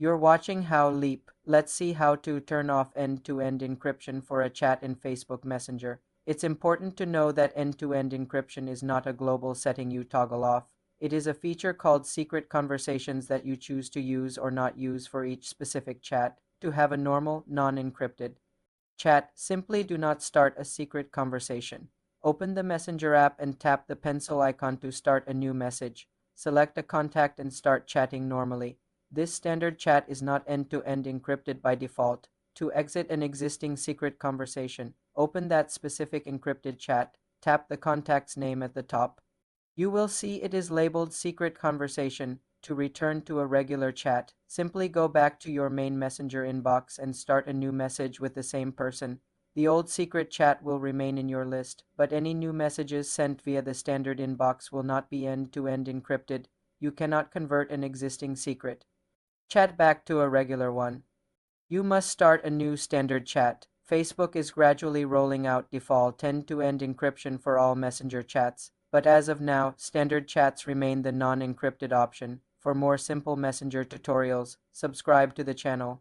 You're watching How Leap. Let's see how to turn off end-to-end encryption for a chat in Facebook Messenger. It's important to know that end-to-end encryption is not a global setting you toggle off. It is a feature called secret conversations that you choose to use or not use for each specific chat. To have a normal, non-encrypted chat, simply do not start a secret conversation. Open the Messenger app and tap the pencil icon to start a new message. Select a contact and start chatting normally. This standard chat is not end-to-end encrypted by default. To exit an existing secret conversation, open that specific encrypted chat, tap the contact's name at the top. You will see it is labeled Secret Conversation. To return to a regular chat, simply go back to your main Messenger inbox and start a new message with the same person. The old secret chat will remain in your list, but any new messages sent via the standard inbox will not be end-to-end encrypted. You cannot convert an existing secret chat back to a regular one. You must start a new standard chat. Facebook is gradually rolling out default end-to-end encryption for all Messenger chats, but as of now, standard chats remain the non-encrypted option. For more simple Messenger tutorials, subscribe to the channel.